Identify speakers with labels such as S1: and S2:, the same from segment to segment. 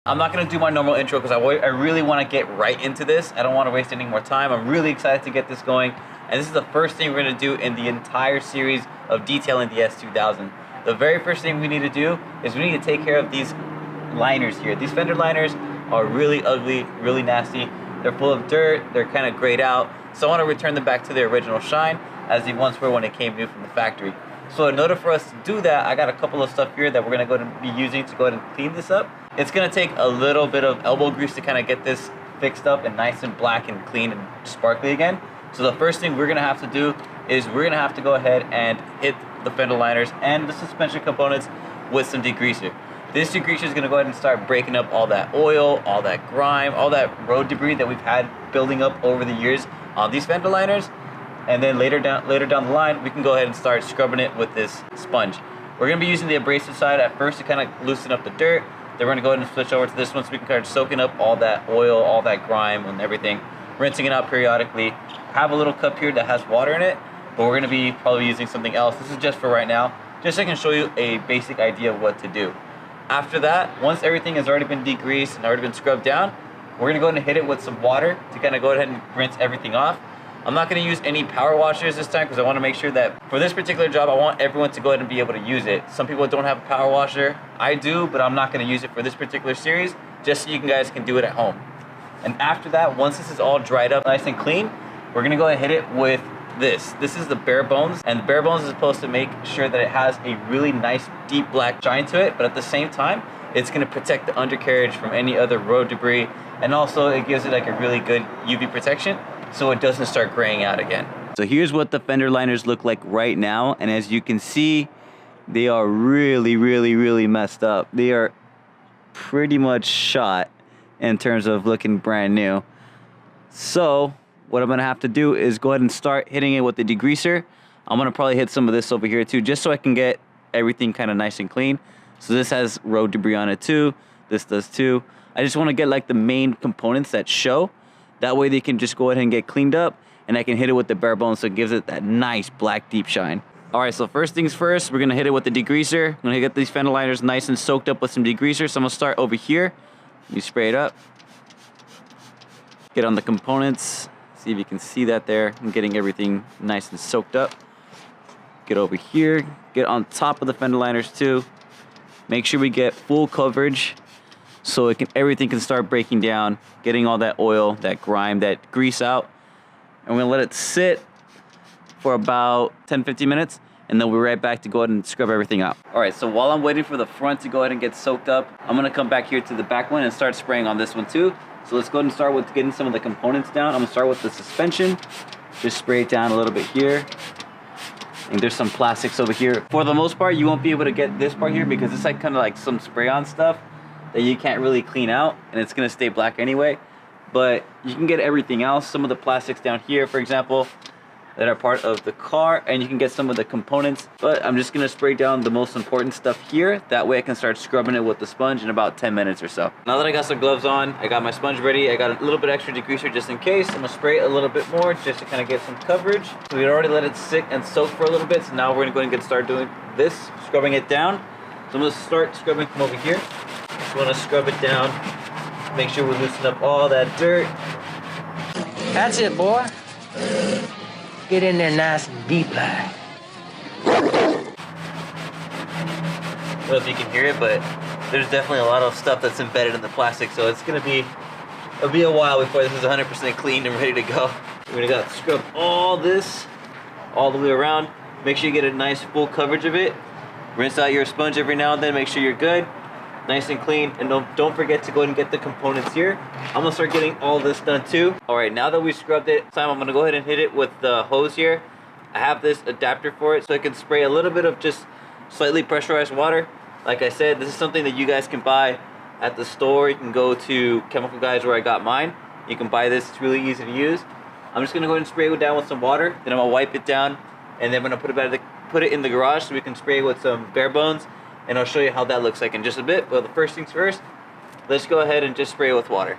S1: I'm not going to do my normal intro because I really want to get right into this. I don't want to waste any more time. I'm really excited to get this going. And this is the first thing we're going to do in the entire series of detailing the S2000. The very first thing we need to do is we need to take care of these liners here. These fender liners are really ugly, really nasty. They're full of dirt. They're kind of grayed out. So I want to return them back to their original shine as they once were when it came new from the factory. So in order for us to do that, I got a couple of stuff here that we're going to go and be using to go ahead and clean this up. It's going to take a little bit of elbow grease to kind of get this fixed up and nice and black and clean and sparkly again. So the first thing we're going to have to do is we're going to have to go ahead and hit the fender liners and the suspension components with some degreaser. This degreaser is going to go ahead and start breaking up all that oil, all that grime, all that road debris that we've had building up over the years on these fender liners. And then later down the line, we can go ahead and start scrubbing it with this sponge. We're going to be using the abrasive side at first to kind of loosen up the dirt. Then we're going to go ahead and switch over to this one so we can start soaking up all that oil, all that grime and everything, rinsing it out periodically. I have a little cup here that has water in it, but we're going to be probably using something else. This is just for right now, just so I can show you a basic idea of what to do. After that, once everything has already been degreased and already been scrubbed down, we're going to go ahead and hit it with some water to kind of go ahead and rinse everything off. I'm not going to use any power washers this time because I want to make sure that for this particular job, I want everyone to go ahead and be able to use it. Some people don't have a power washer. I do, but I'm not going to use it for this particular series, just so you guys can do it at home. And after that, once this is all dried up nice and clean, we're going to go ahead and hit it with this. This is the bare bones, and the bare bones is supposed to make sure that it has a really nice deep black shine to it, but at the same time, it's going to protect the undercarriage from any other road debris, and also it gives it like a really good UV protection, so it doesn't start graying out again. So here's what the fender liners look like right now, and as you can see, they are really messed up. They are pretty much shot in terms of looking brand new. So what I'm gonna have to do is go ahead and start hitting it with the degreaser. I'm gonna probably hit some of this over here too, just so I can get everything kind of nice and clean. So this has road debris on it too. This does too. I just want to get like the main components that show. That way they can just go ahead and get cleaned up, and I can hit it with the bare bones so it gives it that nice black deep shine. All right, so first things first, we're gonna hit it with the degreaser. I'm gonna get these fender liners nice and soaked up with some degreaser. So I'm gonna start over here. You spray it up. Get on the components. See if you can see that there. I'm getting everything nice and soaked up. Get over here. Get on top of the fender liners too. Make sure we get full coverage so everything can start breaking down, getting all that oil, that grime, that grease out. And we're gonna let it sit for about 10-15 minutes, and then we're right back to go ahead and scrub everything out. All right, so while I'm waiting for the front to go ahead and get soaked up, I'm gonna come back here to the back one and start spraying on this one too. So let's go ahead and start with getting some of the components down. I'm gonna start with the suspension. Just spray it down a little bit here. And there's some plastics over here. For the most part, you won't be able to get this part here because it's like kind of like some spray-on stuff that you can't really clean out, and it's gonna stay black anyway. But you can get everything else. Some of the plastics down here, for example, that are part of the car, and you can get some of the components. But I'm just gonna spray down the most important stuff here. That way I can start scrubbing it with the sponge in about 10 minutes or so. Now that I got some gloves on, I got my sponge ready, I got a little bit extra degreaser just in case. I'm gonna spray it a little bit more just to kind of get some coverage. So we already let it sit and soak for a little bit, so now we're gonna go ahead and start doing this, scrubbing it down. So I'm gonna start scrubbing from over here. Just wanna scrub it down, make sure we loosen up all that dirt.
S2: That's it, boy. Get in there nice and deep like.
S1: I don't know if you can hear it, but there's definitely a lot of stuff that's embedded in the plastic, so it'll be a while before this is 100% clean and ready to go. We're gonna scrub all this all the way around. Make sure you get a nice full coverage of it. Rinse out your sponge every now and then, make sure you're good. Nice and clean, and don't forget to go ahead and get the components here. I'm gonna start getting all this done too. All right, now that we scrubbed it, I'm gonna go ahead and hit it with the hose here. I have this adapter for it, so I can spray a little bit of just slightly pressurized water. Like I said, this is something that you guys can buy at the store. You can go to Chemical Guys where I got mine. You can buy this, it's really easy to use. I'm just gonna go ahead and spray it down with some water, then I'm gonna wipe it down, and then I'm gonna put it in the garage so we can spray it with some bare bones. And I'll show you how that looks like in just a bit. But the first things first, let's go ahead and just spray it with water.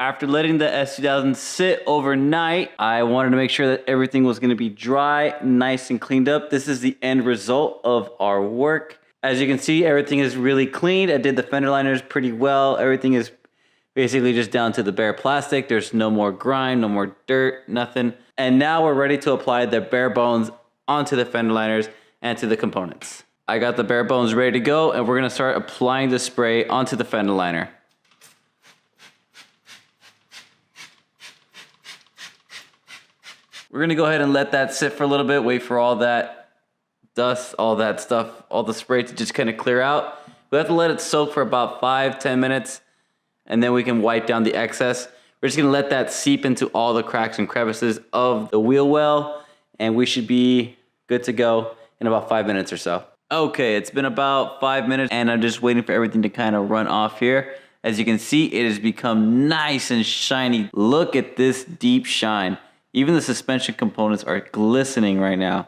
S1: after letting the S2000 sit overnight, I wanted to make sure that everything was going to be dry, nice and cleaned up. This is the end result of our work. As you can see, everything is really cleaned. I did the fender liners pretty well. Everything is basically just down to the bare plastic. There's no more grime, no more dirt, nothing. And now we're ready to apply the bare bones onto the fender liners and to the components. I got the bare bones ready to go, and we're gonna start applying the spray onto the fender liner. We're gonna go ahead and let that sit for a little bit, wait for all that dust, all that stuff, all the spray to just kind of clear out. We have to let it soak for about 5-10 minutes, and then we can wipe down the excess. We're just gonna let that seep into all the cracks and crevices of the wheel well, and we should be good to go in about 5 minutes or so. Okay, it's been about 5 minutes, and I'm just waiting for everything to kind of run off here. As you can see, it has become nice and shiny. Look at this deep shine. Even the suspension components are glistening right now.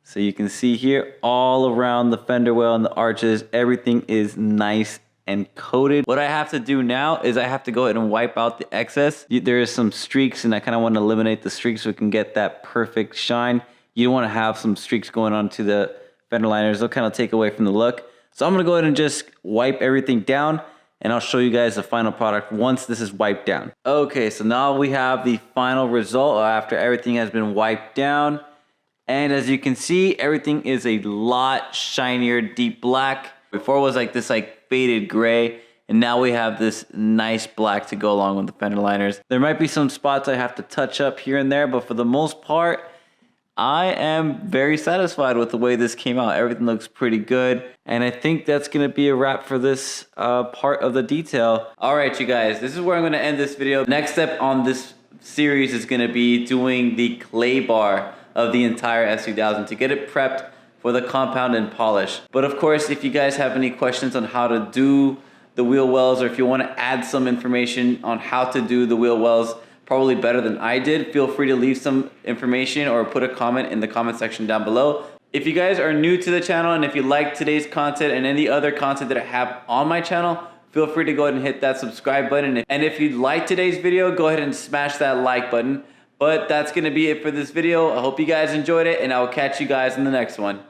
S1: So you can see here all around the fender well and the arches, everything is nice and coated. What I have to do now is I have to go ahead and wipe out the excess. There is some streaks, and I kind of want to eliminate the streaks so we can get that perfect shine. You don't want to have some streaks going onto the fender liners. They'll kind of take away from the look. So I'm going to go ahead and just wipe everything down, and I'll show you guys the final product once this is wiped down. Okay, so now we have the final result after everything has been wiped down. And as you can see, everything is a lot shinier, deep black. Before it was like this faded gray, and now we have this nice black to go along with the fender liners. There might be some spots I have to touch up here and there, but for the most part, I am very satisfied with the way this came out. Everything looks pretty good, and I think that's gonna be a wrap for this part of the detail. All right, you guys, this is where I'm gonna end this video. Next step on this series is gonna be doing the clay bar of the entire S2000 to get it prepped for the compound and polish. But of course, if you guys have any questions on how to do the wheel wells, or if you want to add some information on how to do the wheel wells probably better than I did, feel free to leave some information or put a comment in the comment section down below. If you guys are new to the channel, and if you like today's content and any other content that I have on my channel, feel free to go ahead and hit that subscribe button. And if you like today's video, go ahead and smash that like button. But that's gonna be it for this video. I hope you guys enjoyed it, and I will catch you guys in the next one.